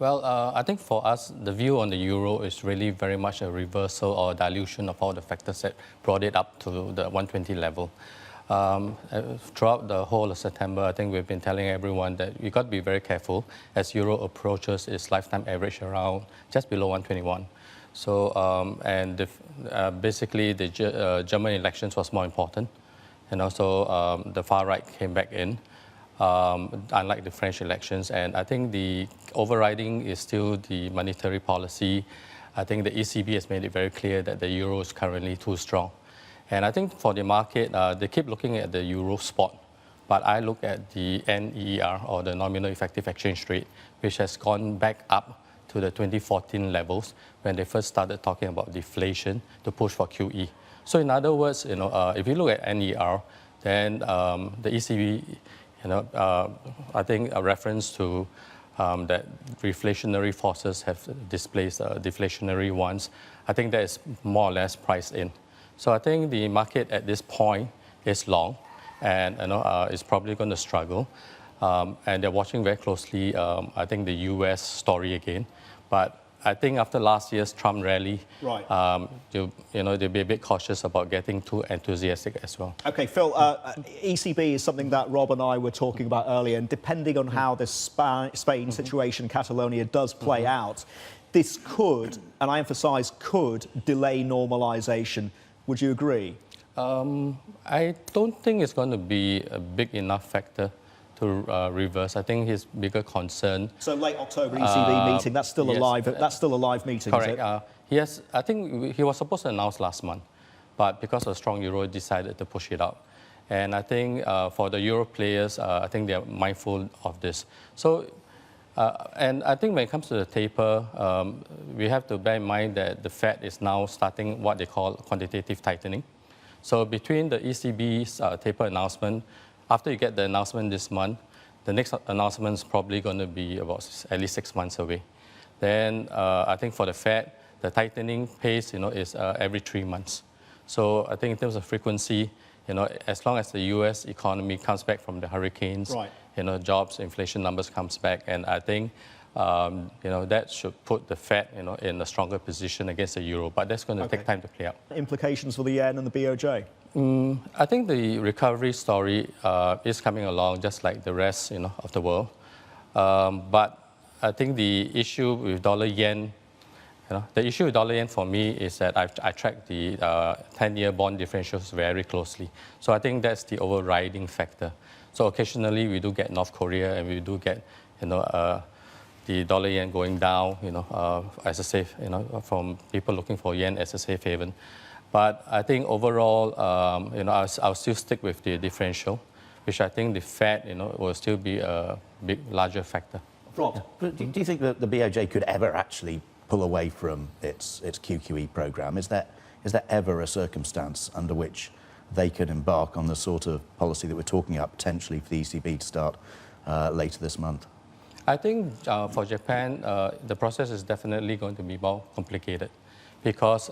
Well, I think for us, the view on the euro is really very much a reversal or dilution of all the factors that brought it up to the 120 level. Throughout the whole of September, I think we've been telling everyone that you've got to be very careful as euro approaches its lifetime average around just below 121. So, basically, the German elections was more important. And also, the far right came back in. Unlike the French elections. And I think the overriding is still the monetary policy. I think the ECB has made it very clear that the euro is currently too strong. And I think for the market, they keep looking at the euro spot. But I look at the NEER, or the nominal effective exchange rate, which has gone back up to the 2014 levels when they first started talking about deflation to push for QE. So in other words, if you look at NER, then the ECB, I think a reference to that reflationary forces have displaced deflationary ones. I think that is more or less priced in. So I think the market at this point is long, and is probably going to struggle. And they're watching very closely, I think, the US story again. But I think after last year's Trump rally, right. They'll be a bit cautious about getting too enthusiastic as well. Okay, Phil, ECB is something that Rob and I were talking about earlier, and depending on how this Spain situation, Catalonia, does play out, this could, and I emphasise could, delay normalisation. Would you agree? I don't think it's going to be a big enough factor to reverse. I think his bigger concern. So late October ECB meeting. That's still yes, a live. That's still a live meeting. Correct. Is it? I think he was supposed to announce last month, but because of strong euro, decided to push it out. And I think for the euro players, I think they are mindful of this. So, and I think when it comes to the taper, we have to bear in mind that the Fed is now starting what they call quantitative tightening. So between the ECB's taper announcement, after you get the announcement this month, the next announcement is probably going to be about at least 6 months away. Then I think for the Fed, the tightening pace, is every 3 months. So I think in terms of frequency, as long as the U.S. economy comes back from the hurricanes, right. Jobs, inflation numbers comes back, and I think that should put the Fed, in a stronger position against the euro. But that's going to take time to play out. Implications for the yen and the BOJ? I think the recovery story is coming along just like the rest, of the world. But I think the issue with dollar-yen, the issue with dollar-yen for me is that I track the 10-year bond differentials very closely. So I think that's the overriding factor. So occasionally we do get North Korea, and we do get, the dollar-yen going down, as a safe, from people looking for yen as a safe haven. But I think overall, I'll still stick with the differential, which I think the Fed, will still be a big, larger factor. Rob, do you think that the BOJ could ever actually pull away from its QQE programme? Is there ever a circumstance under which they could embark on the sort of policy that we're talking about potentially for the ECB to start later this month? I think for Japan, the process is definitely going to be more complicated because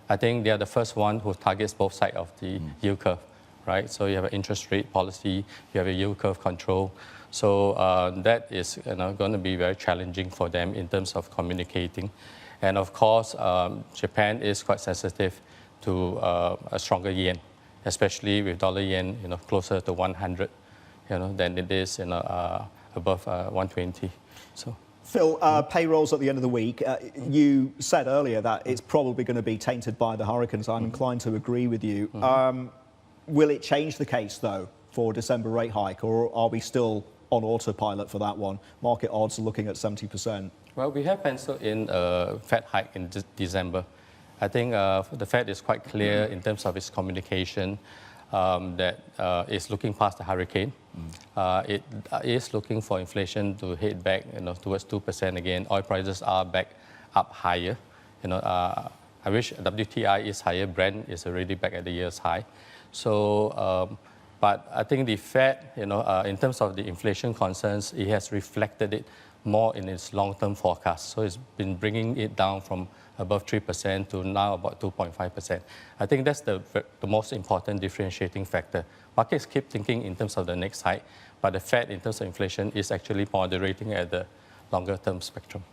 I think they are the first one who targets both sides of the yield curve, right? So you have an interest rate policy, you have a yield curve control. So that is going to be very challenging for them in terms of communicating. And of course, Japan is quite sensitive to a stronger yen, especially with dollar-yen, closer to 100, than it is, above 120. So. Phil, payrolls at the end of the week. You said earlier that it's probably going to be tainted by the hurricanes. I'm inclined to agree with you. Will it change the case, though, for December rate hike, or are we still on autopilot for that one? Market odds are looking at 70%. Well, we have penciled in a Fed hike in December. I think the Fed is quite clear in terms of its communication that it's looking past the hurricane. It is looking for inflation to head back, towards 2% again. Oil prices are back up higher. I wish WTI is higher. Brent is already back at the year's high. So, but I think the Fed, in terms of the inflation concerns, it has reflected it more in its long-term forecast. So it's been bringing it down from above 3% to now about 2.5%. I think that's the most important differentiating factor. Markets keep thinking in terms of the next hike, but the Fed, in terms of inflation, is actually moderating at the longer term spectrum.